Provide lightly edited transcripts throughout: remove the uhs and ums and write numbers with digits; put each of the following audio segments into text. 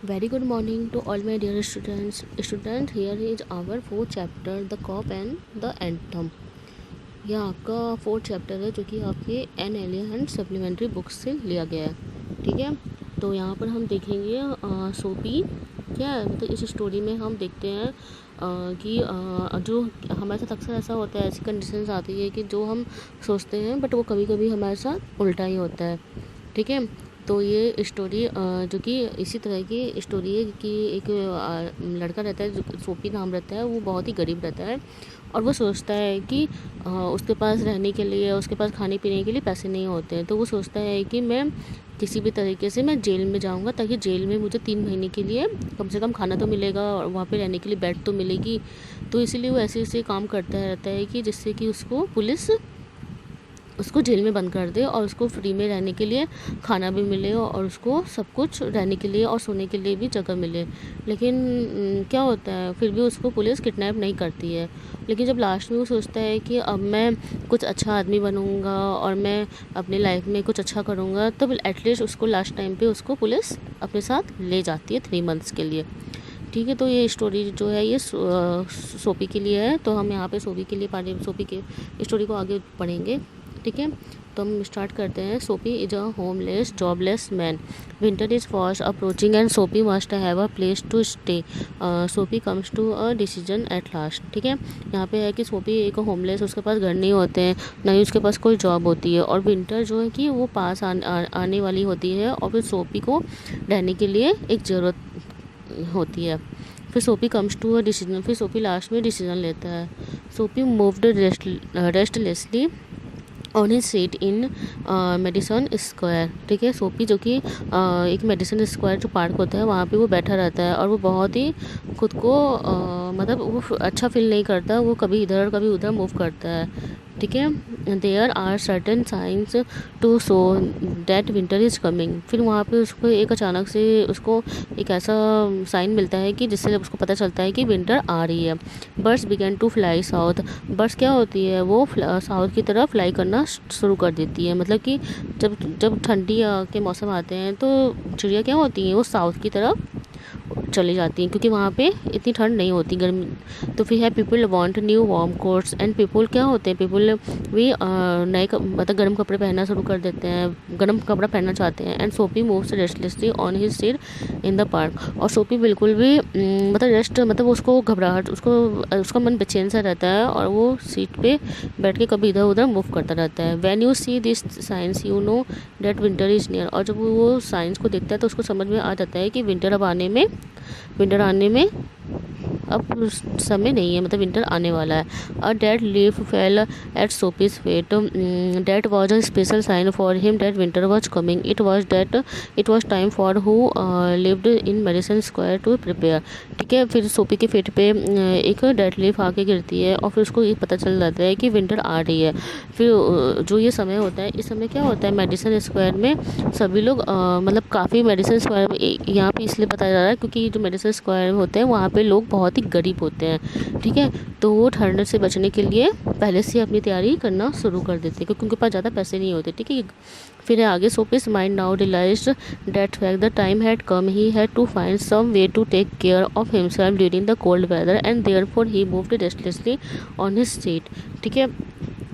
Very good morning to all my dear students. Student, here is our fourth chapter, the cop and the anthem. यह आपका fourth chapter है जो कि आपके an alien supplementary books से लिया गया है। ठीक है, तो यहाँ पर हम देखेंगे सोपी क्या है। मतलब इस स्टोरी में हम देखते हैं कि जो हमारे साथ अक्सर ऐसा होता है, ऐसी कंडीशंस आती है कि जो हम सोचते हैं बट वो कभी कभी हमारे साथ उल्टा ही होता है। ठीक है, तो ये स्टोरी जो कि इसी तरह की स्टोरी है कि एक लड़का रहता है जो सोपी नाम रहता है, वो बहुत ही गरीब रहता है और वो सोचता है कि उसके पास रहने के लिए, उसके पास खाने पीने के लिए पैसे नहीं होते हैं। तो वो सोचता है कि मैं किसी भी तरीके से मैं जेल में जाऊंगा ताकि जेल में मुझे 3 महीने के लिए कम से कम खाना तो मिलेगा और वहाँ पे रहने के लिए बेड तो मिलेगी। तो इसीलिए वो ऐसे ऐसे काम करता रहता है कि जिससे कि उसको पुलिस उसको जेल में बंद कर दे और उसको फ्री में रहने के लिए खाना भी मिले और उसको सब कुछ रहने के लिए और सोने के लिए भी जगह मिले। लेकिन क्या होता है, फिर भी उसको पुलिस किडनैप नहीं करती है। लेकिन जब लास्ट में वो सोचता है कि अब मैं कुछ अच्छा आदमी बनूंगा और मैं अपनी लाइफ में कुछ अच्छा करूंगा, तब एटलीस्ट उसको लास्ट टाइम पे उसको पुलिस अपने साथ ले जाती है 3 मंथ्स के लिए। ठीक है, तो ये स्टोरी जो है ये सोपी के लिए है। तो हम यहाँ पे सोपी के लिए सोपी के स्टोरी को आगे पढ़ेंगे। ठीक है, तो हम स्टार्ट करते हैं। Soapy is a homeless jobless man. Winter is fast approaching and Soapy must have a place to stay. Soapy comes to a decision at last. ठीक है, यहाँ पे है कि सोपी एक होमलेस, उसके पास घर नहीं होते हैं, ना ही उसके पास कोई जॉब होती है और विंटर जो है कि वो पास आने वाली होती है और फिर सोपी को रहने के लिए एक ज़रूरत होती है। फिर सोपी कम्स टू अ डिसीजन, फिर सोपी लास्ट में डिसीजन लेता है। सोपी moved restlessly on his seat in Madison square. ठीक है, सोपी जो कि एक मेडिसन स्क्वायर जो पार्क होता है वहाँ पे वो बैठा रहता है और वो बहुत ही खुद को मतलब वो अच्छा फील नहीं करता, वो कभी इधर कभी उधर मूव करता है। ठीक है, there are certain signs to show that winter is coming. फिर वहाँ पे उसको एक अचानक से उसको एक ऐसा साइन मिलता है कि जिससे उसको पता चलता है कि विंटर आ रही है। Birds begin to fly south. Birds क्या होती है, वो साउथ की तरफ फ्लाई करना शुरू कर देती है। मतलब कि जब जब ठंडी के मौसम आते हैं तो चिड़िया क्या होती हैं, वो साउथ की तरफ चली जाती हैं क्योंकि वहाँ पे इतनी ठंड नहीं होती, गर्मी। तो फिर है people want new warm quotes and people क्या होते हैं, पीपल भी नए मतलब गर्म कपड़े पहनना शुरू कर देते हैं, गर्म कपड़ा पहनना चाहते हैं। एंड सोपी moves restlessly on his seat in the park. और सोपी बिल्कुल भी मतलब रेस्ट मतलब उसको घबराहट, उसका मन बेचैन सा रहता है और वो सीट पे बैठ के कभी इधर उधर मूव करता रहता है। When you see this signs you know that winter is near. और जब वो साइंस को देखता है तो उसको समझ में आ जाता है कि विंटर आने में अब समय नहीं है, मतलब विंटर आने वाला है। A dead leaf fell at Soapy's fate. That was a special sign for him that winter was coming. It was time for who lived in Madison Square to prepare. ठीक है, फिर सोपी के फेट पे एक डेड लीफ आके गिरती है और फिर उसको ये पता चल जाता है कि विंटर आ रही है। फिर जो ये समय होता है, इस समय क्या होता है, मेडिसन स्क्वायर में सभी लोग मतलब काफ़ी मेडिसन स्क्वायर में यहाँ पे इसलिए बताया जा रहा है क्योंकि जो मेडिसन स्क्वायर में होते हैं वहाँ पे लोग बहुत ही गरीब होते हैं। ठीक है, तो वो ठंड से बचने के लिए पहले से अपनी तैयारी करना शुरू कर देते हैं क्योंकि उनके पास ज़्यादा पैसे नहीं होते। ठीक है, फिर है आगे। Soapy's mind now realized that fact the time had come, he had to find some way to take care of himself during the cold weather and therefore he moved restlessly on his seat. ठीक है,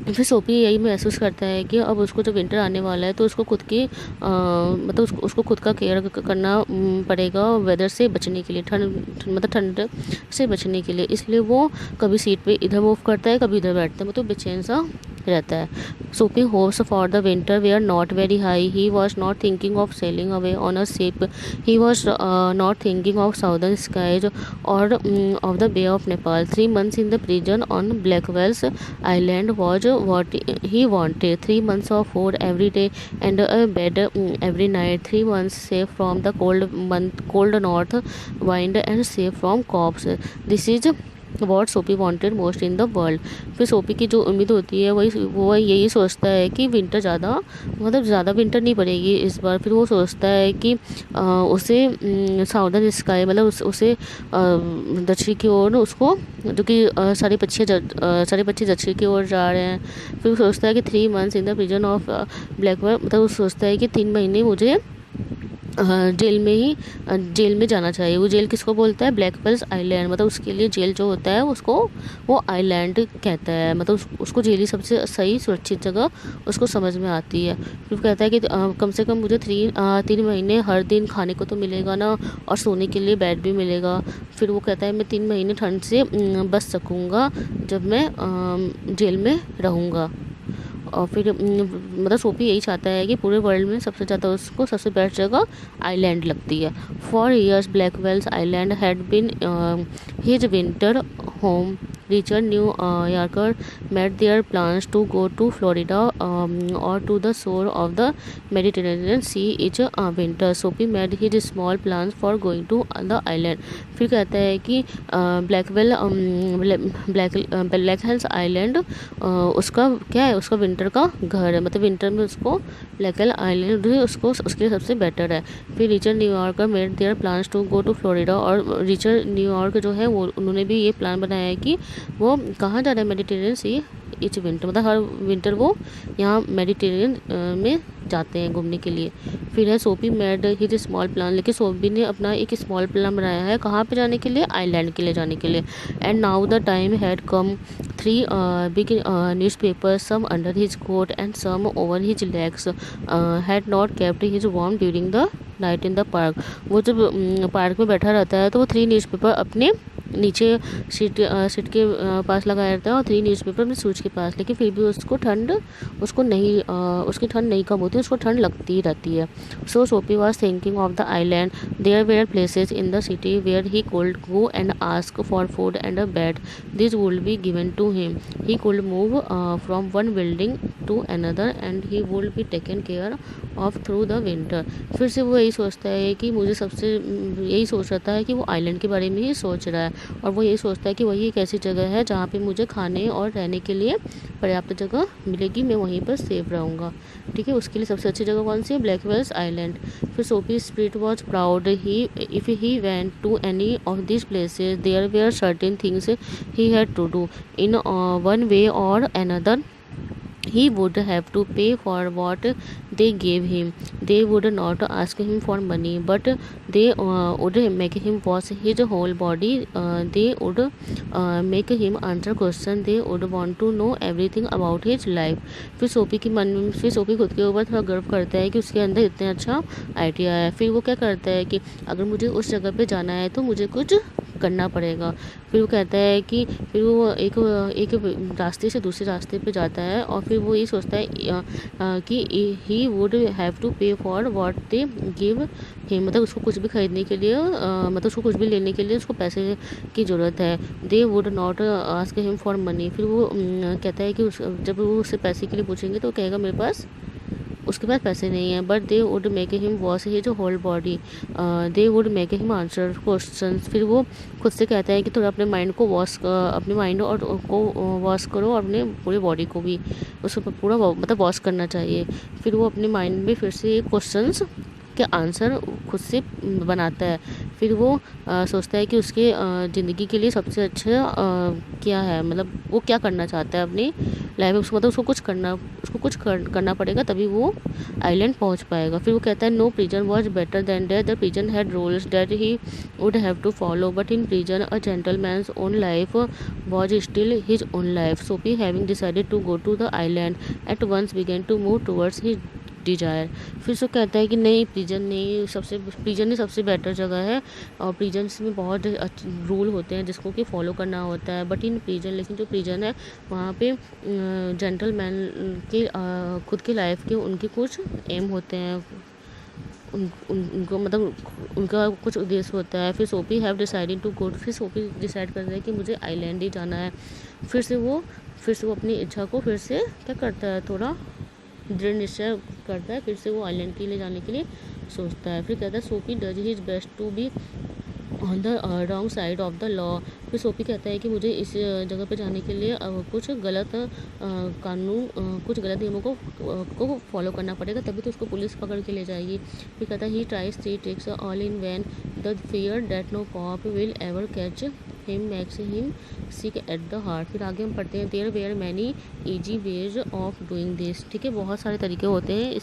फिर सोपी यही महसूस करता है कि अब उसको जब विंटर आने वाला है तो उसको खुद की मतलब उसको खुद का केयर करना पड़ेगा वेदर से बचने के लिए, मतलब ठंड से बचने के लिए। इसलिए वो कभी सीट पे इधर मूव करता है, कभी इधर बैठता है, मतलब बेचैन सा रहता है। Soapy hopes for the winter way are not very high. He was not thinking of sailing away on a ship. He was not thinking of southern skies और of the bay of Nepal. 3 months in the prison on Blackwell's Island was what he wanted. 3 months of food every day and a bed every night. 3 months safe from the cold north wind and safe from cops. This is what Soapy wanted most in the world. फिर Soapy की जो उम्मीद होती है वो यही सोचता है कि विंटर ज़्यादा विंटर नहीं पड़ेगी इस बार। फिर वो सोचता है कि उसे साउदर्न स्काई मतलब उसे दक्षिण की ओर उसको जो कि सारे पक्षी दक्षिण की ओर जा रहे हैं। फिर वो सोचता है कि 3 months in the prison of Blackwell, मतलब वो सोचता है कि 3 महीने मुझे जेल में ही जेल में जाना चाहिए। वो जेल किसको बोलता है? ब्लैक वेल्स आइलैंड, मतलब उसके लिए जेल जो होता है उसको वो आइलैंड कहता है, मतलब उसको जेल ही सबसे सही सुरक्षित जगह उसको समझ में आती है। फिर कहता है कि कम से कम मुझे 3 महीने हर दिन खाने को तो मिलेगा ना, और सोने के लिए बेड भी मिलेगा। फिर वो कहता है मैं 3 महीने ठंड से बच सकूँगा जब मैं जेल में रहूँगा। और फिर मतलब सोपी यही चाहता है कि पूरे वर्ल्ड में सबसे ज़्यादा उसको सबसे बेस्ट जगह आइलैंड लगती है। For years Blackwell's island had been his winter home. Richard New Yorker made their plans to go to Florida or to the shore of the Mediterranean Sea each winter. Sophie made his small plans for going to the island. फिर कहता है कि Blackwell black हेल्स island उसका क्या है, उसका winter का घर है, मतलब विंटर में उसको ब्लैक हेल आइलैंड उसको उसके लिए सबसे बेटर है। फिर Richard New Yorker made their plans to go to Florida, और रिचर्ड न्यूयॉर्क जो है वो उन्होंने भी ये प्लान बनाया है कि वो कहाँ जा रहा है, मेडिटेरियन सी इच विंटर, मतलब हर विंटर वो यहाँ मेडिटेरियन में जाते हैं घूमने के लिए। फिर है सोपी मेड हिज स्मॉल प्लान, लेकिन सोपी ने अपना एक स्मॉल प्लान बनाया है कहाँ पे जाने के लिए, आइलैंड के लिए जाने के लिए। And now the time had come. 3 big newspapers, some under his coat and some over his legs, had not kept his warm during the night in the park. वो जब पार्क में बैठा रहता है तो वो 3 न्यूज़पेपर अपने नीचे सीट के पास लगाया रहता है, और 3 न्यूज़पेपर अपने सूज के पास, लेकिन फिर भी उसकी ठंड नहीं कम होती, उसको ठंड लगती ही रहती है। So Soapy was thinking of the island. There were places in the city where he could go and ask for food and a bed. This would be given to him. He could move from one building to another and he would be taken care of through the winter. फिर से वो यही सोचता है कि यही सोच रहा है कि वो आइलैंड के बारे में ही सोच रहा है, और वो यही सोचता है कि वही एक ऐसी जगह है जहाँ पे मुझे खाने और रहने के लिए पर्याप्त जगह मिलेगी, मैं वहीं पर सेफ रहूँगा। ठीक है, उसके लिए सबसे अच्छी जगह कौन सी है? Blackwell's Island. फिर Soapy spirit was proud. If he went to any of this places there were certain things he had to do in one way or another. He would have to pay for what they gave him. They would not ask him for money, but they would make him wash his whole body. They would make him answer questions. They would want to know everything about his life. फिर सोपी खुद के ऊपर थोड़ा गर्व करता है कि उसके अंदर इतना अच्छा आइडिया है। फिर वो क्या करता है कि अगर मुझे उस जगह पे जाना है तो मुझे कुछ करना पड़ेगा। फिर वो कहता है कि फिर वो एक रास्ते से दूसरे रास्ते पे जाता है, और फिर वो ये सोचता है कि ही वुड हैव टू पे for what they give him, मतलब उसको कुछ भी खरीदने के लिए मतलब उसको कुछ भी लेने के लिए उसको पैसे की ज़रूरत है। They would not ask him for money. फिर वो कहता है कि जब वो उससे पैसे के लिए पूछेंगे तो कहेगा मेरे पास उसके पास पैसे नहीं है। But they would make him wash his whole body. They would make him answer question. फिर वो खुद से कहता है कि थोड़ा अपने माइंड और को वॉश करो, और अपने पूरी बॉडी को भी उसको पूरा मतलब वॉश करना चाहिए। फिर वो अपने माइंड में फिर से क्वेश्चंस के आंसर खुद से बनाता है। फिर वो सोचता है कि उसके ज़िंदगी के लिए सबसे अच्छा क्या है, मतलब वो क्या करना चाहता है अपनी लाइफ में, मतलब उसको कुछ करना पड़ेगा तभी वो आइलैंड पहुंच पाएगा। फिर वो कहता है no prison was better than death. The prison had rules that he would have to follow, but in prison a gentleman's own life was still his own life. Soapy having decided to go to the island at once began to move towards his desire. फिर से कहता है कि नहीं, prison ही सबसे better जगह है, और प्रिजन्स में बहुत रूल होते हैं जिसको कि फॉलो करना होता है। बट इन प्रिजन, लेकिन जो प्रिजन है वहाँ पे जेंटलमैन के खुद की लाइफ के उनके कुछ एम होते हैं, उनको मतलब उनका कुछ उद्देश्य होता है। फिर सोपी हैव डिसाइडेड टू गो। फिर सोपी डिसाइड करता है कि मुझे आइलैंड ही जाना है। फिर से वो अपनी इच्छा को फिर से क्या करता है, थोड़ा दृढ़ निश्चय करता है, फिर से वो आइलैंड के लिए जाने के लिए सोचता है। फिर कहता है Soapy does his best to be on the wrong side of the law. फिर सोपी कहता है कि मुझे इस जगह पे जाने के लिए कुछ गलत नियमों को फॉलो करना पड़ेगा, तभी तो उसको पुलिस पकड़ के ले जाएगी। फिर कहता है he tries 3 tricks all in vain the fear that no cop will ever catch him makes him sick at the heart. फिर आगे हम पढ़ते हैं there were many easy ways of doing this. ठीक है, बहुत सारे तरीके होते हैं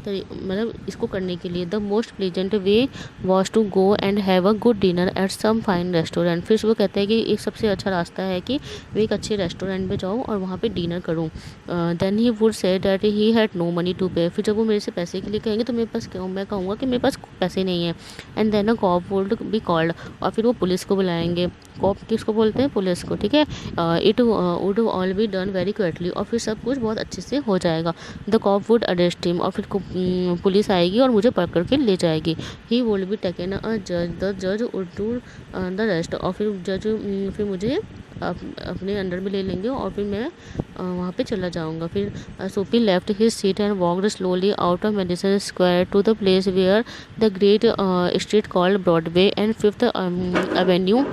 मतलब इसको करने के लिए। The most pleasant way was to go and have a good dinner at some fine restaurant. फिर वो कहते हैं कि एक सबसे अच्छा रास्ता है कि वे एक अच्छे रेस्टोरेंट में जाऊँ और वहाँ पे डिनर करूँ। Then he would say that he had no money to pay. फिर जब वो मेरे से पैसे के लिए कहेंगे तो मेरे पास मैं कहूँगा कि मेरे पास पैसे नहीं है। And then a cop would be called. और फिर वो पुलिस को बुलाएंगे। कॉप किसको बोलते हैं? पुलिस को। ठीक है, it would all be done very quickly. और फिर सब कुछ बहुत अच्छे से हो जाएगा। The cop would arrest him. और फिर पुलिस आएगी और मुझे पकड़ के ले जाएगी। ही वुड बी टेकन अ जज। द जज वुड डू द रेस्ट। और फिर जज फिर मुझे अपने अंडर में ले लेंगे और फिर मैं वहाँ पे चला जाऊँगा। फिर Soapy left his seat and walked slowly out of Madison Square to the place where the great street called Broadway and Fifth Avenue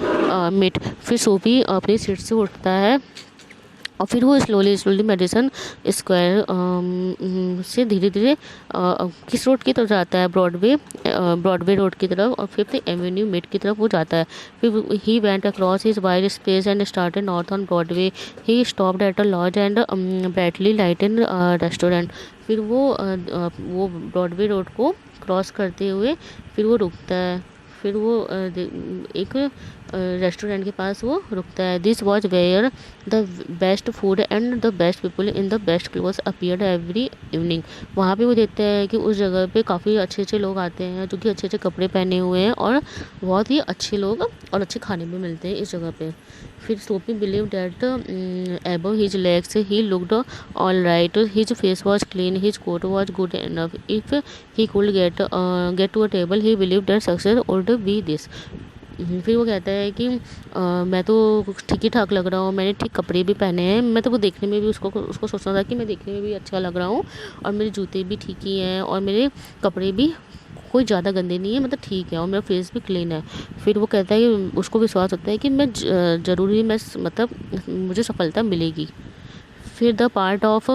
met. फिर सोपी अपनी सीट से उठता है और फिर वो स्लोली मेडिसन स्क्वायर से धीरे धीरे किस रोड की तरफ जाता है? ब्रॉडवे रोड की तरफ और फिफ्थ एवेन्यू मिड की तरफ वो जाता है। फिर he went across his wide space and started north on Broadway. He stopped at a lodge and brightly lighted restaurant. फिर वो ब्रॉडवे रोड को क्रॉस करते हुए फिर वो रुकता है। फिर वो एक रेस्टोरेंट के पास वो रुकता है। This was where the best food and the best people in the best clothes appeared every evening. वहाँ पे वो देखते हैं कि उस जगह पे काफ़ी अच्छे अच्छे लोग आते हैं जो कि अच्छे अच्छे कपड़े पहने हुए हैं और बहुत ही अच्छे लोग और अच्छे खाने भी मिलते हैं इस जगह पे। फिर Soapy believe that above his legs he looked all right. His face was clean, his coat was good enough. If he could get to a table he believe that success would be this. फिर वो कहता है कि मैं तो ठीक ही ठाक लग रहा हूँ, मैंने ठीक कपड़े भी पहने हैं। मैं तो वो देखने में भी उसको सोचना था कि मैं देखने में भी अच्छा लग रहा हूँ और मेरे जूते भी ठीक ही हैं और मेरे कपड़े भी कोई ज़्यादा गंदे नहीं है, मतलब ठीक है, और मेरा फेस भी क्लीन है। फिर वो कहता है कि उसको विश्वास होता है कि मैं ज़रूरी मैं मतलब मुझे सफलता मिलेगी। फिर the part of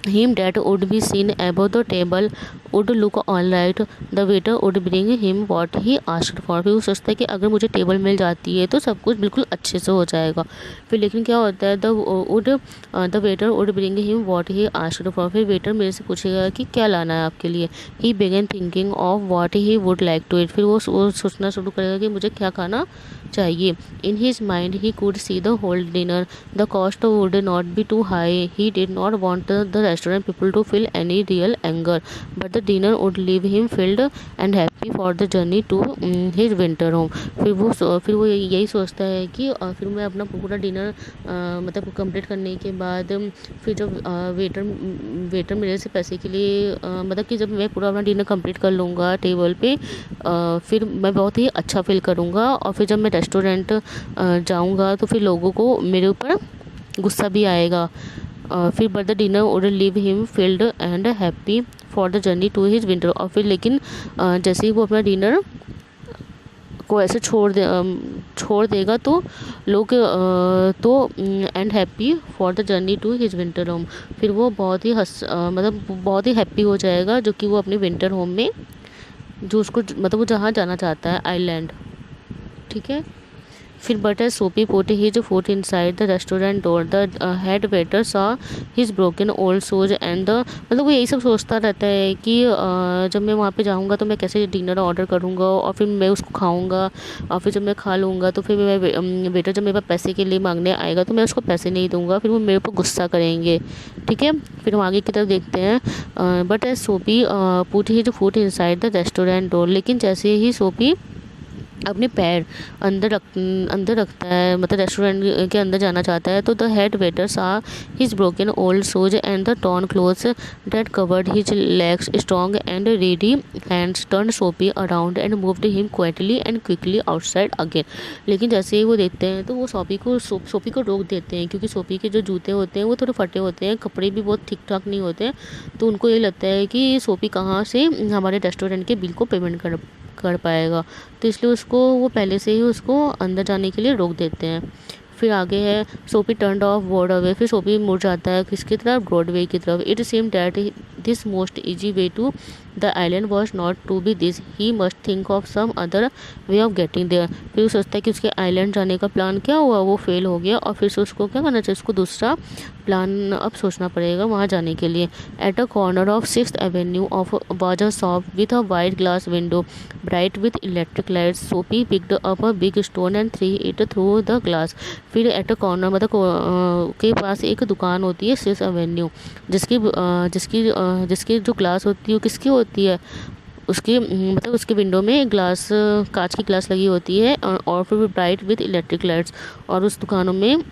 him that would be seen above the table would look all right. The waiter would bring him what he asked for. फिर वो सोचता है कि अगर मुझे टेबल मिल जाती है तो सब कुछ बिल्कुल अच्छे से हो जाएगा। फिर लेकिन क्या होता है, the waiter would bring him what he asked for. फिर वेटर मेरे से पूछेगा कि क्या लाना है आपके लिए। He began thinking of what he would like to eat. फिर वो सोचना शुरू करेगा कि मुझे क्या खाना चाहिए। In his mind he could see the whole dinner. The cost would not be too high. He did not want the restaurant people to feel any real anger but the dinner would leave him filled and happy for the journey to his winter home. फिर वो यही सोचता है कि फिर मैं अपना पूरा डिनर मतलब कंप्लीट करने के बाद फिर जब वेटर मेरे से पैसे के लिए मतलब कि जब मैं पूरा अपना डिनर कंप्लीट कर लूँगा टेबल पे फिर मैं बहुत ही अच्छा फील करूँगा। और फिर जब मैं रेस्टोरेंट जाऊँगा तो फिर लोगों को मेरे ऊपर गुस्सा भी आएगा। फिर but the dinner would leave him filled and happy for the journey to his winter. और फिर लेकिन जैसे ही वो अपना डिनर को ऐसे छोड़ देगा तो लोग तो and happy for the journey to his winter home. फिर वो बहुत ही मतलब बहुत ही हैप्पी हो जाएगा जो कि वो अपने विंटर होम में जो उसको मतलब वो जहाँ जाना चाहता है आइलैंड। ठीक है, फिर बट एज सोपी put his foot inside the restaurant door the head waiter saw his broken old shoes and मतलब वो यही सब सोचता रहता है कि जब मैं वहाँ पे जाऊँगा तो मैं कैसे डिनर ऑर्डर करूँगा और फिर मैं उसको खाऊँगा और फिर जब मैं खा लूँगा तो फिर मैं वेटर जब मेरे पास पैसे के लिए मांगने आएगा तो मैं उसको पैसे नहीं दूँगा, फिर वो मेरे ऊपर गुस्सा करेंगे। ठीक है, फिर हम आगे की तरफ देखते हैं। बट एज सोपी put his foot inside the restaurant door. लेकिन जैसे ही सोपी अपने पैर अंदर रखता है मतलब रेस्टोरेंट के अंदर जाना चाहता है तो the head waiter saw his broken old shoes and the torn clothes that covered his legs strong and ready hands turn Soapy around and moved him quietly and quickly outside again. लेकिन जैसे ही वो देखते हैं तो वो सोपी को रोक देते हैं क्योंकि सोपी के जो जूते होते हैं वो थोड़े फटे होते हैं, कपड़े भी बहुत ठीक ठाक नहीं होते हैं। तो उनको ये लगता है कि सोपी कहाँ से हमारे रेस्टोरेंट के बिल को पेमेंट कर पाएगा, तो इसलिए वो पहले से ही उसको अंदर जाने के लिए रोक देते हैं। फिर आगे है सोपी टर्न्ड ऑफ ब्रॉडवे। फिर सोपी मुड़ जाता है किसकी तरफ? ब्रॉडवे की तरफ। It seem that this most easy way to the island was not to be this, he must think of some other way of getting there. फिर वो सोचता है कि उसके आइलैंड जाने का प्लान क्या हुआ, वो फेल हो गया और फिर से उसको क्या करना चाहिए, उसको दूसरा प्लान अब सोचना पड़ेगा वहाँ जाने के लिए। At a corner of 6th avenue of was a shop with a white glass window bright with electric lights. Soapy picked up a big stone and threw it through the glass. फिर at a corner मतलब के पास एक दुकान होती है 6th Avenue, जिसकी जिसकी जिसकी जो ग्लास होती है वो किसकी होती है, उसके मतलब उसके विंडो में ग्लास, कांच की ग्लास लगी होती है और फिर ब्राइट विथ इलेक्ट्रिक लाइट्स, और उस दुकानों में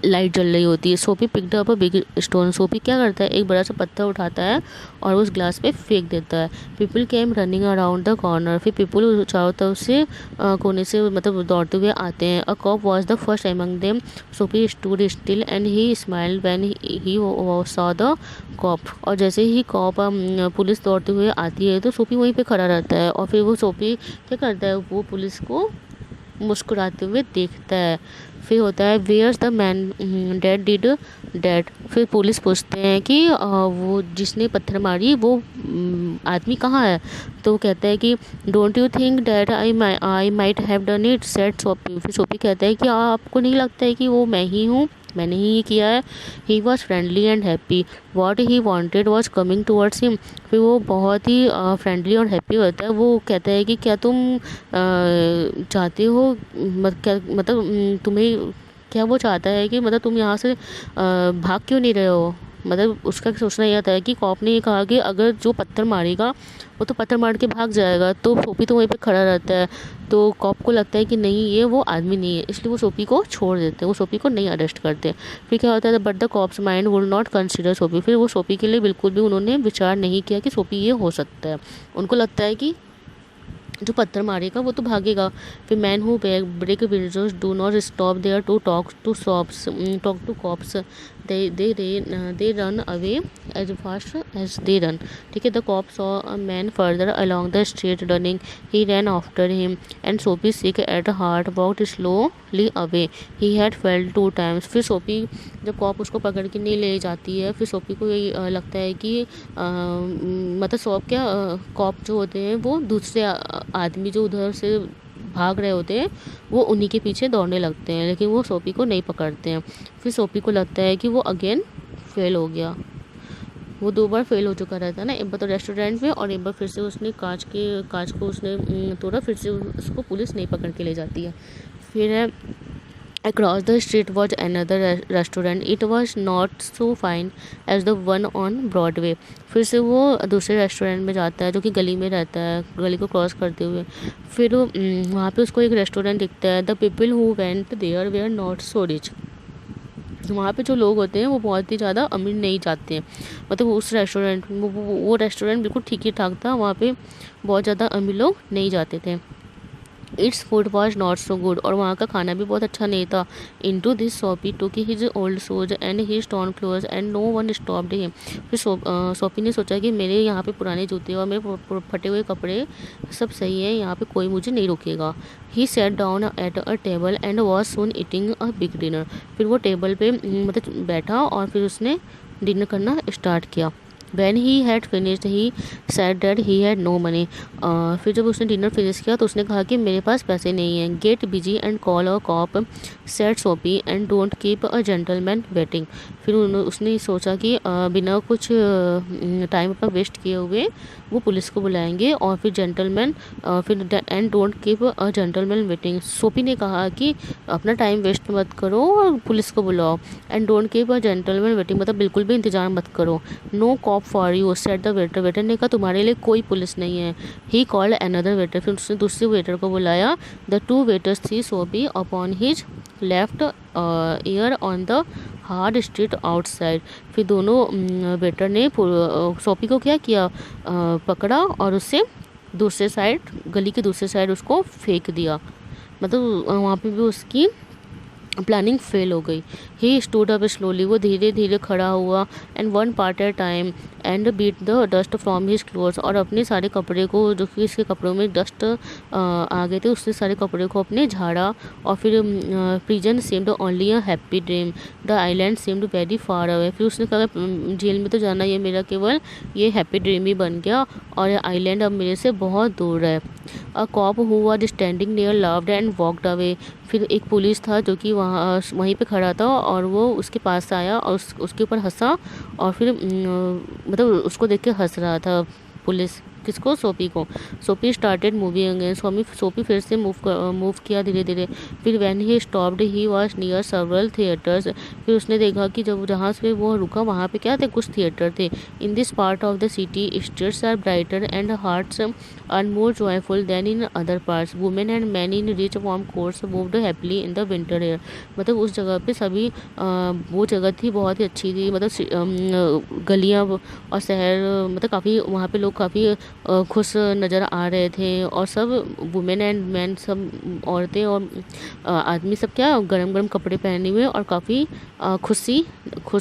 लाइट जल रही होती है। सोपी picked up a big stone. सोपी क्या करता है, एक बड़ा सा पत्थर उठाता है और उस ग्लास पे फेंक देता है। People came running around the corner. फिर पीपल चारों तरफ से कोने से मतलब दौड़ते हुए आते हैं। A cop was the first among them. Soapy stood still and he smiled when he saw the cop. और जैसे ही कॉप पुलिस दौड़ते हुए आती है तो सोपी वहीं पे खड़ा रहता है और फिर वो सोपी क्या करता है, वो पुलिस को मुस्कुराते हुए देखता है। फिर होता है where's the man that did that. फिर पुलिस पूछते हैं कि वो जिसने पत्थर मारी वो आदमी कहाँ है, तो वो कहता है कि don't you think that I might have done it, said सोपी। फिर सोपी कहता है कि आपको नहीं लगता है कि वो मैं ही हूँ, मैंने ही किया है। He was friendly and happy, what he wanted was coming towards him. फिर वो बहुत ही फ्रेंडली और हैप्पी होता है। वो कहता है कि क्या तुम चाहते हो, मतलब तुम्हें क्या वो चाहता है कि मतलब तुम यहाँ से भाग क्यों नहीं रहे हो। मतलब उसका सोचना यह था कि कॉप ने ये कहा कि अगर जो पत्थर मारेगा वो तो पत्थर मार के भाग जाएगा, तो सोपी तो वहीं पे खड़ा रहता है। तो कॉप को लगता है कि नहीं ये वो आदमी नहीं है, इसलिए वो सोपी को छोड़ देते हैं, वो सोपी को नहीं अरेस्ट करते। फिर क्या होता है, but the cop's mind would not consider Soapy. फिर वो सोपी के लिए बिल्कुल भी उन्होंने विचार नहीं किया कि सोपी ये हो सकता है। उनको लगता है कि जो पत्थर मारेगा वो तो भागेगा। फिर man who break windows do not stop there to talk to cops, they run away as fast as they run. ठीक है, the cop saw a man further along the street running, he ran after him and Soapy sick at heart walked slowly away, he had failed 2 times. फिर Soapy जब corp उसको पकड़ के नहीं ले जाती है, फिर सोपी को यही लगता है कि मतलब सॉप क्या कॉप जो होते हैं वो दूसरे आदमी जो उधर से भाग रहे होते हैं वो उन्हीं के पीछे दौड़ने लगते हैं, लेकिन वो सोपी को नहीं पकड़ते हैं। फिर सोपी को लगता है कि वो अगेन फेल हो गया, वो 2 बार फेल हो चुका रहता है ना, एक बार तो रेस्टोरेंट में और एक बार फिर से उसने कांच को उसने तोड़ा, फिर से उसको पुलिस नहीं पकड़ के ले जाती है। फिर Across the street was another restaurant. It was not so fine as the one on Broadway. फिर से वो दूसरे रेस्टोरेंट में जाता है जो कि गली में रहता है, गली को क्रॉस करते हुए। फिर वहाँ पे उसको एक रेस्टोरेंट दिखता है। The people who went there were not so rich. वहाँ पे जो लोग होते हैं वो बहुत ही ज़्यादा अमीर नहीं जाते हैं, मतलब उस रेस्टोरेंट वो रेस्टोरेंट बिल्कुल ठीक ही ठाक था, वहाँ पे बहुत ज़्यादा अमीर लोग नहीं जाते थे। Its food was not so good, और वहाँ का खाना भी बहुत अच्छा नहीं था। इन to this Soapy took his old shoes and his torn clothes and no one stopped him. फिर सोपी ने सोचा कि मेरे यहाँ पे पुराने जूते और मेरे फटे हुए कपड़े सब सही है, यहाँ पे कोई मुझे नहीं रोकेगा। He sat down at a table and was soon eating a big dinner. फिर वो टेबल पे मतलब बैठा और फिर उसने डिनर करना स्टार्ट किया। When he had finished, he said that he had no money. फिर जब उसने डिनर फिनिश किया तो उसने कहा कि मेरे पास पैसे नहीं हैं। Get busy and call a cop, said Sophie, and don't keep a gentleman waiting. फिर उसने सोचा कि बिना कुछ टाइम अपना वेस्ट किए हुए वो पुलिस को बुलाएंगे और फिर जेंटलमैन फिर and don't keep a gentleman waiting. सोपी ने कहा कि अपना टाइम वेस्ट मत करो और पुलिस को बुलाओ, and don't keep a gentleman waiting मतलब बिल्कुल भी इंतजार मत करो। No cop for you, said the waiter. Waiter ने कहा तुम्हारे लिए कोई पुलिस नहीं है। ही कॉल्ड अनदर वेटर, फिर उसने दूसरे वेटर को बुलाया। द 2 वेटर्स थी सोपी upon his left ear on the hard street outside. फिर दोनों वेटर ने सोपी को क्या किया, पकड़ा और उससे दूसरे साइड, गली के दूसरे साइड उसको फेंक दिया। मतलब वहाँ पे भी उसकी प्लानिंग फेल हो गई। ही स्टूड अप स्लोली, वो धीरे धीरे खड़ा हुआ, and one part at time, and beat the dust from his clothes, और अपने सारे कपड़े को, जो कि इसके कपड़ों में डस्ट आ गए थे, उससे सारे कपड़े को अपने झाड़ा। और फिर prison सेम्ड only a happy dream, the island सेम्ड very far away. फिर उसने कहा जेल में तो जाना ये मेरा केवल ये हैप्पी ड्रीम ही बन गया, और ये आइलैंड अब मेरे से बहुत दूर है। A cop who was standing near laughed and walked away. फिर एक पुलिस था जो कि वहीं पे खड़ा था, और वो उसके पास आया और उसके ऊपर हंसा, और फिर मतलब उसको देख के हंस रहा था पुलिस। किसको? सोपी को। सोपी स्टार्टेड मूविंग अगेन, सोपी फिर से मूव किया धीरे धीरे। फिर when he stopped he was near several theatres. फिर उसने देखा कि जब जहाँ से वो रुका वहाँ पे क्या थे? कुछ थिएटर थे। In this part of the city streets are brighter and hearts are more joyful than in other parts. Women and man in rich warm coats moved happily in the winter air. मतलब उस जगह पे सभी वो जगह थी बहुत ही अच्छी थी, मतलब गलियाँ और शहर, मतलब काफ़ी वहाँ पे लोग काफ़ी खुश नज़र आ रहे थे, और सब वुमेन एंड मैन, सब औरतें और आदमी सब क्या गरम गरम कपड़े पहने हुए और काफ़ी खुश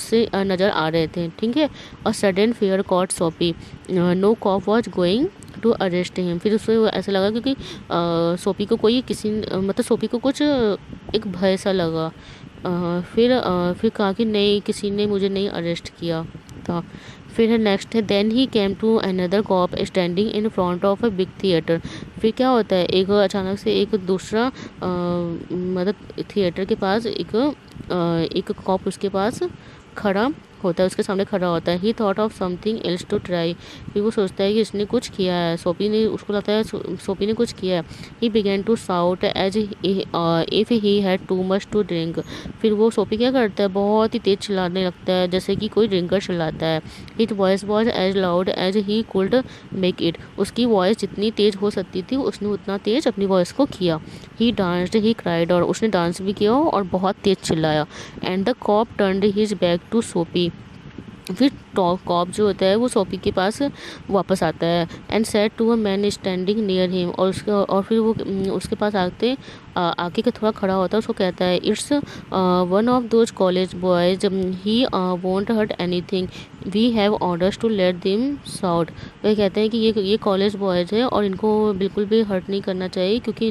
से नज़र आ रहे थे। ठीक है। और sudden fear caught Soapy, no cop was going to arrest him. फिर उसे ऐसा लगा क्योंकि सोपी को कोई किसी मतलब सोपी को कुछ एक भय सा लगा। फिर कहा कि नहीं, किसी ने मुझे नहीं अरेस्ट किया था। फिर नेक्स्ट है then he came to another cop standing in front of a big theatre. फिर क्या होता है, एक अचानक से एक दूसरा मतलब थिएटर के पास एक कॉप उसके पास खड़ा होता है, उसके सामने खड़ा होता है। He thought of something else to try. फिर वो सोचता है कि इसने कुछ किया है, सोपी ने, उसको लगता है सोपी ने कुछ किया है। He began to shout as if he had too much to drink. फिर वो सोपी क्या करता है, बहुत ही तेज चिल्लाने लगता है जैसे कि कोई ड्रिंकर चिल्लाता है। His voice was as loud as he could make it. उसकी वॉइस जितनी तेज हो सकती थी उसने उतना तेज अपनी वॉइस को किया। ही डांस्ड, ही क्राइड, और उसने डांस भी किया और बहुत तेज चिल्लाया। And the cop turned his back to Soapy. फिर कॉप जो होता है वो सोपी के पास वापस आता है, and said to a man standing near him, और फिर वो उसके पास आके के थोड़ा खड़ा होता है, उसको कहता है it's one of those college boys, he won't hurt anything, we have orders to let them shout. वह कहते हैं कि ये कॉलेज बॉयज़ है और इनको बिल्कुल भी हर्ट नहीं करना चाहिए, क्योंकि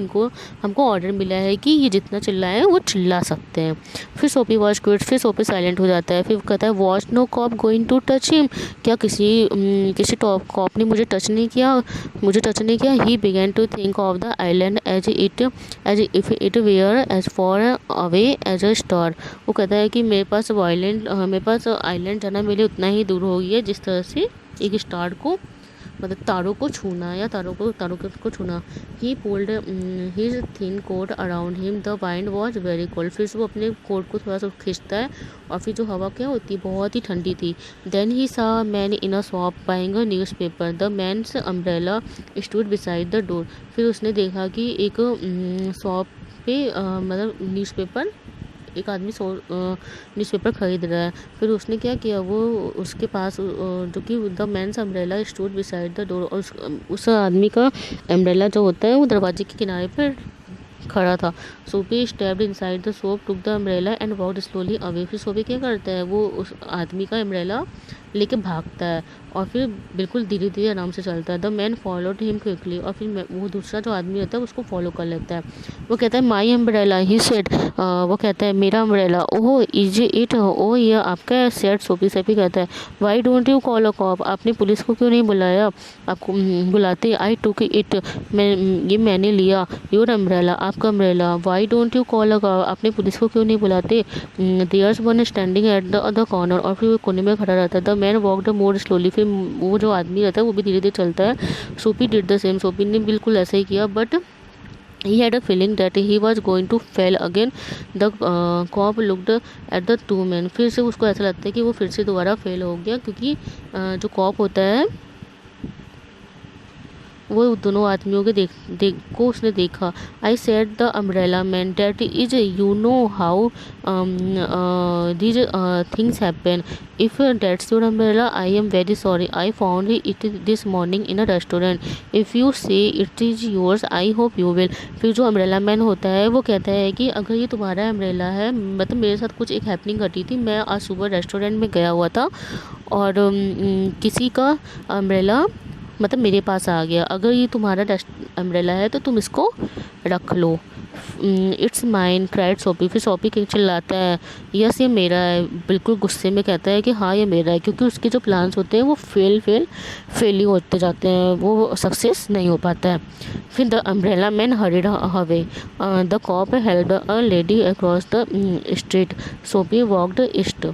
हमको ऑर्डर मिला है कि ये जितना चिल्लाएं वो चिल्ला सकते हैं। फिर सोपी वॉच क्विट, फिर सोपी साइलेंट हो जाता है। फिर कहता है watch no cop going to touch him, क्या किसी टॉप कॉप ने मुझे टच नहीं किया। He began to think of the island as if it were as far away as a star. वो कहता है कि मेरे पास आइलैंड जाना मेरे लिए उतना ही दूर हो गया जिस तरह से एक स्टार को, मतलब तारों को छूना, या तारों को छूना। He pulled his thin coat around him, the wind was very cold. फिर से वो अपने कोट को थोड़ा सा खींचता है, और फिर जो हवा क्या होती है बहुत ही ठंडी थी। Then he saw man in a shop buying a newspaper, the man's umbrella stood beside the door. फिर उसने देखा कि एक शॉप पे मतलब न्यूज़पेपर, एक आदमी न्यूज़पेपर खरीद रहा है। फिर उसने क्या किया, वो उसके पास जो कि the man's umbrella stood beside the door, और उस आदमी का अम्ब्रेला जो होता है वो दरवाजे के किनारे पर खड़ा था। सोपी stepped inside the shop, took the umbrella and walked slowly away. फिर सोपी क्या करता है, वो उस आदमी का अम्ब्रेला लेके भागता है, और फिर बिल्कुल धीरे धीरे आराम से चलता है। The man followed him quickly, और फिर वो दूसरा जो आदमी होता है उसको फॉलो कर लेता है। वो कहता है माई अम्ब्रेला, ही सेड, वो कहता है मेरा अम्ब्रेला। ओह इज इट, ओ ये आपका है, सेड सोपी। सेपी कहता है Y don't you call a cop, आपने पुलिस को क्यों नहीं बुलाया, आपको बुलाते। आई टुक इट, मैंने लिया। योर अम्ब्रेला, आपका umbrella. Why don't you call a cop, आपने पुलिस को क्यों नहीं बुलाते। There's one standing at the other corner, और फिर वो कोने में खड़ा रहता है। The man walked more slowly, फिर वो जो आदमी रहता है वो भी धीरे धीरे चलता है। सोपी डिड द सेम, सोपी ने बिल्कुल ऐसा ही किया, but he had a feeling that he was going to fail again. The cop looked at the two men, फिर से उसको ऐसा लगता है कि वो फिर से दोबारा फेल हो गया, क्योंकि जो कॉप होता है वो दोनों आदमियों के को उसने देखा। I said the umbrella man that is you know how these things happen. If that's your umbrella I am very sorry, I found it this morning in a restaurant. If you say it is yours I hope you will. फिर जो umbrella man होता है वो कहता है कि अगर ये तुम्हारा अम्ब्रेला है, मतलब मेरे साथ कुछ एक हैपनिंग घटी थी, मैं आज सुबह रेस्टोरेंट में गया हुआ था और किसी का अम्ब्रेला मतलब मेरे पास आ गया, अगर ये तुम्हारा अम्ब्रेला है तो तुम इसको रख लो। इट्स माइन क्राइड सोपी। फिर सोपी चिल्लाता है यस ये मेरा है, बिल्कुल गुस्से में कहता है कि हाँ ये मेरा है, क्योंकि उसके जो प्लान्स होते हैं वो फेल ही होते जाते हैं, वो सक्सेस नहीं हो पाता है। फिर the umbrella man hurried away, the cop helped a lady across the street, Soapy walked east.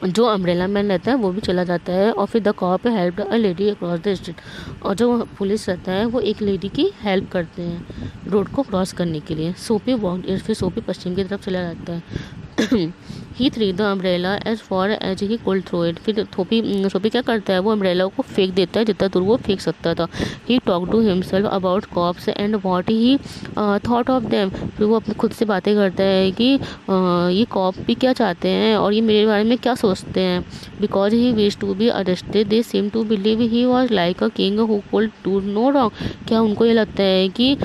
जो अम्ब्रेला मैन रहता है वो भी चला जाता है और फिर the cop help a lady across the street, और जो पुलिस रहता है वो एक लेडी की हेल्प करते हैं रोड को क्रॉस करने के लिए। सोपी वॉक, फिर सोपी पश्चिम की तरफ चला जाता है। He threw the umbrella as far as he could throw it. फिर सोपी क्या करता है, वो अम्ब्रेला को फेंक देता है जितना दूर वो फेंक सकता था। He talk to himself about cops and what he thought of them. फिर वो अपने खुद से बातें करता है कि ये कॉप भी क्या चाहते हैं और ये मेरे बारे में क्या सोचते हैं। Because he wish to be arrested they seem to believe he was like a king who could do no wrong. क्या उनको ये लगता है कि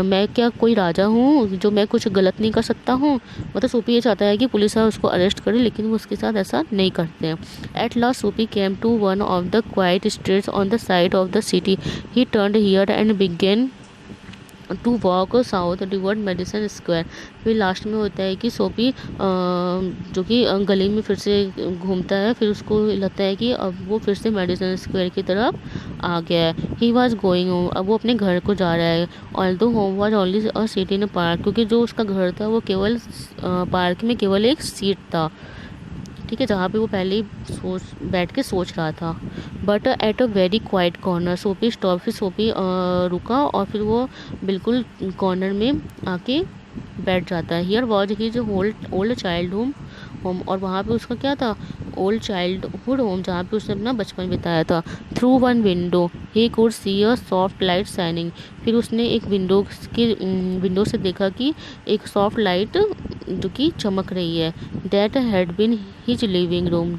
मैं क्या कोई राजा हूँ जो मैं कुछ गलत नहीं कर सकता हूँ। मतलब सोपी ये चाहता है कि पुलिस उसको अरेस्ट करे, लेकिन वो उसके साथ ऐसा नहीं करते हैं। At last Soapy came to one of the quiet streets on the side of the city. He turned here and began to walk south toward Madison Square. फिर लास्ट में होता है कि सोपी जो कि गली में फिर से घूमता है, फिर उसको लगता है कि अब वो फिर से मेडिसन स्क्वायर की तरफ आ गया है। ही वॉज गोइंग होम, अब वो अपने घर को जा रहा है। Although home was only a seat in a park, क्योंकि जो उसका घर था वो केवल पार्क में केवल एक सीट था, ठीक है, जहाँ पे वो पहले ही बैठ के सोच रहा था। But at a very quite corner सोपी स्टॉप। फिर सोपी रुका और फिर वो बिल्कुल कॉर्नर में आके बैठ जाता है। Here was his old child home, और वहाँ पे उसका क्या था, ओल्ड चाइल्डहुड होम, जहाँ पे उसने अपना बचपन बिताया था। Through one window he could C a soft light shining. फिर उसने एक विंडो से देखा कि एक सॉफ्ट लाइट जो कि चमक रही है। That had been his living room.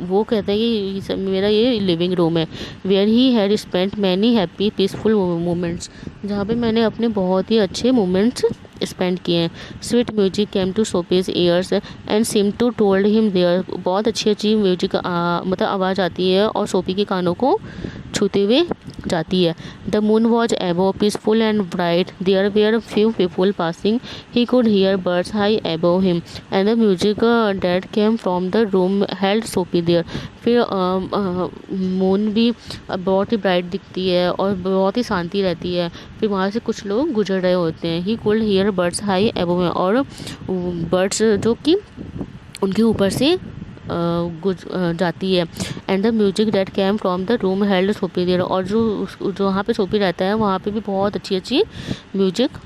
वो कहता है कि मेरा ये लिविंग रूम है। Where he had spent many happy peaceful moments, जहाँ पे मैंने अपने बहुत ही अच्छे मोमेंट्स स्पेंड किए हैं। Sweet music came to Soapy's ears and seem to told him there. बहुत अच्छी म्यूजिक मतलब आवाज़ आती है और सोपी के कानों को छूते हुए जाती है। The moon was above peaceful and bright, there were few people passing, he could hear birds high above him and the music that came from the room held Soapy there. फिर मून भी बहुत ही bright दिखती है और बहुत ही शांति रहती है। फिर वहाँ से कुछ लोग गुजर रहे होते हैं। He could hear birds high above him, और बर्ड्स जो कि उनके ऊपर से जाती है। And the music that came from the room held Soapy there, और जो वहाँ पे सोपी रहता है वहाँ पे भी बहुत अच्छी म्यूजिक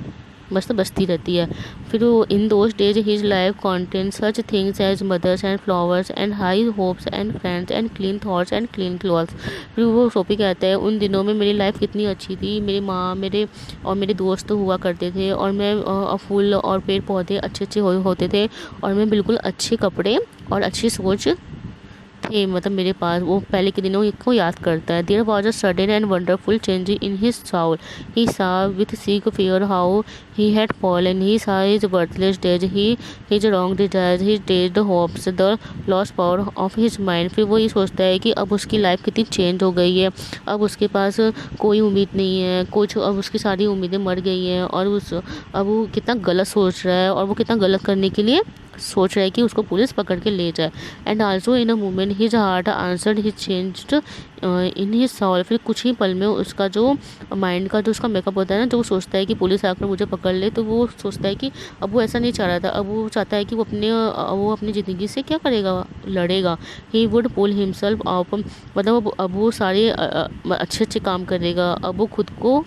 मस्त बजती रहती है। फिर in those days his life contained such things as mothers and flowers and high hopes and friends and clean thoughts and clean clothes. फिर वो सोपी कहता है उन दिनों में मेरी लाइफ कितनी अच्छी थी, मेरी माँ मेरे दोस्त हुआ करते थे, और मैं फूल और पेड़ पौधे अच्छे होते थे, और मैं बिल्कुल अच्छे कपड़े और अच्छी सोच थे, मतलब मेरे पास। वो पहले के दिनों को याद करता है। There was a sudden and wonderful change in his soul. He saw with sick fear how he had fallen. He saw his worthless days, his wrong desire, his dead hopes, the lost power of his mind. फिर वो ये सोचता है कि अब उसकी life कितनी change हो गई है, अब उसके पास कोई उम्मीद नहीं है कुछ, अब उसकी सारी उम्मीदें मर गई हैं, और अब वो कितना गलत सोच रहा है, और वो कितना गलत करने के लिए सोच रहा है कि उसको पुलिस पकड़ के ले जाए। And also in a moment his heart answered his changed in his soul. फिर कुछ ही पल में उसका जो माइंड का जो उसका मेकअप होता है ना, जो वो सोचता है कि पुलिस आकर मुझे पकड़ ले, तो वो सोचता है कि अब वो ऐसा नहीं चाह रहा था, अब वो चाहता है कि वो अपनी ज़िंदगी से क्या करेगा, लड़ेगा। He would pull himself up, मतलब अब वो सारे अच्छे काम करेगा, अब वो खुद को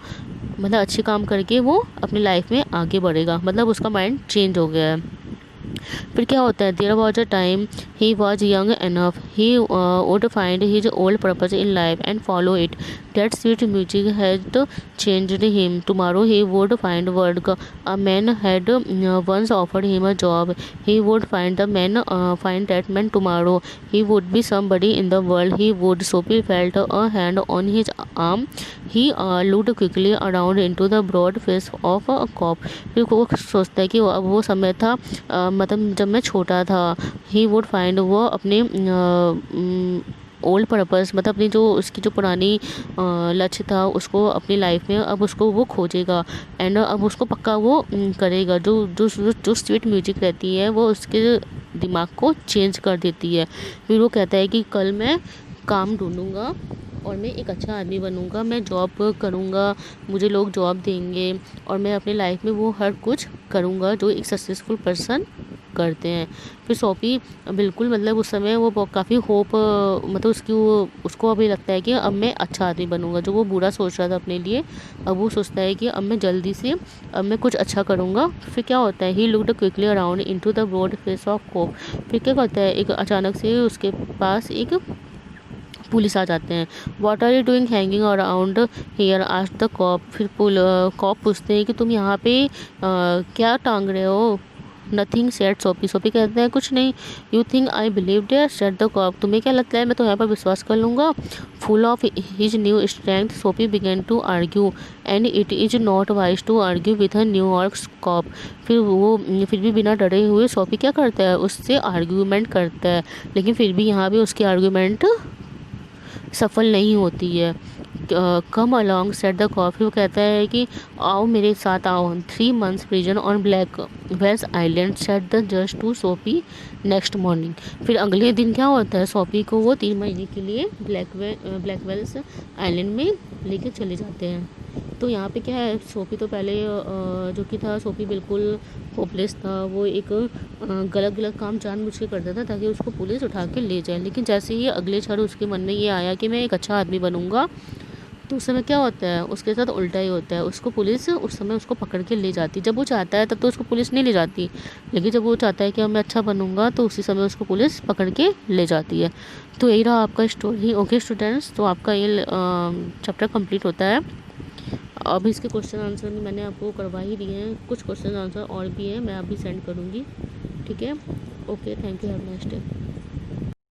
मतलब अच्छे काम करके वो अपनी लाइफ में आगे बढ़ेगा, मतलब उसका माइंड चेंज हो गया है। फिर क्या होता है, there was a time he was young enough, he would find his old purpose in life and follow it, that sweet music had changed him. Tomorrow he would find work. A man had once offered him a job. He would find that man tomorrow. He would be somebody in the world. He would. Sophie felt a hand on his arm. He looked quickly around into the broad face of a cop. फिर वो सोचता है कि वो समय था, मतलब जब मैं छोटा था. He would find, वो अपने ओल्ड पर्पस, मतलब अपनी जो उसकी जो पुरानी लक्ष्य था उसको अपनी लाइफ में अब उसको वो खोजेगा एंड अब उसको पक्का वो करेगा. जो जो जो स्वीट म्यूजिक रहती है वो उसके दिमाग को चेंज कर देती है. फिर वो कहता है कि कल मैं काम ढूंढूंगा और मैं एक अच्छा आदमी बनूंगा, मैं जॉब करूंगा, मुझे लोग जॉब देंगे और मैं अपनी लाइफ में वो हर कुछ करूंगा जो एक सक्सेसफुल पर्सन करते हैं. फिर सोफी बिल्कुल, मतलब उस समय वो काफ़ी होप, मतलब उसको अभी लगता है कि अब मैं अच्छा आदमी बनूंगा. जो वो बुरा सोच रहा था अपने लिए, अब वो सोचता है कि अब मैं जल्दी से अब मैं कुछ अच्छा करूंगा. फिर क्या होता है, he looked quickly around into the broad face of cop. फिर क्या करता है, एक अचानक से उसके पास एक पुलिस आ जाते हैं. What are you doing hanging around here, asked the cop. फिर कॉप पूछते हैं कि तुम यहाँ पे क्या टांग रहे हो. Nothing said Sophie. सोफी कहते हैं कुछ नहीं. You think I believe dare, said the cop. तुम्हें क्या लगता है मैं तो यहाँ पर विश्वास कर लूँगा. Full of his new strength Soapy began to argue and it is not wise to argue with a New York cop. फिर भी बिना डरे हुए सोफी क्या करता है, उससे आर्ग्यूमेंट करता है. लेकिन फिर भी यहाँ भी उसकी आर्ग्यूमेंट सफल नहीं होती है. Come along said the cop. वो कहता है कि आओ मेरे साथ आओ. 3 months prison on Blackwell's island said the जज टू सोफी नेक्स्ट मॉर्निंग. फिर अगले दिन क्या होता है, सोफी को वो 3 महीने के लिए ब्लैक वेल्स आइलैंड में लेके चले जाते हैं. तो यहाँ पे क्या है, सोफी तो पहले जो कि था, सोफी बिल्कुल होपलेस था. वो एक गलत गलत काम जानबूझ के करता था ताकि उसको पुलिस उठा के ले जाए. लेकिन जैसे ही अगले क्षण उसके मन में ये आया कि मैं एक अच्छा आदमी बनूंगा, तो उस समय क्या होता है, उसके साथ उल्टा ही होता है. उसको पुलिस उस समय उसको पकड़ के ले जाती. जब वो चाहता है तब तो उसको पुलिस नहीं ले जाती, लेकिन जब वो चाहता है कि अब मैं अच्छा बनूंगा तो उसी समय उसको पुलिस पकड़ के ले जाती है. तो यही रहा आपका स्टोरी. ओके स्टूडेंट्स, तो आपका ये चैप्टर कंप्लीट होता है. अभी इसके क्वेश्चन आंसर भी मैंने आपको करवा ही दिए हैं. कुछ क्वेश्चन आंसर और भी हैं, मैं अभी सेंड करूँगी. ठीक है. Okay, thank you, have a nice day.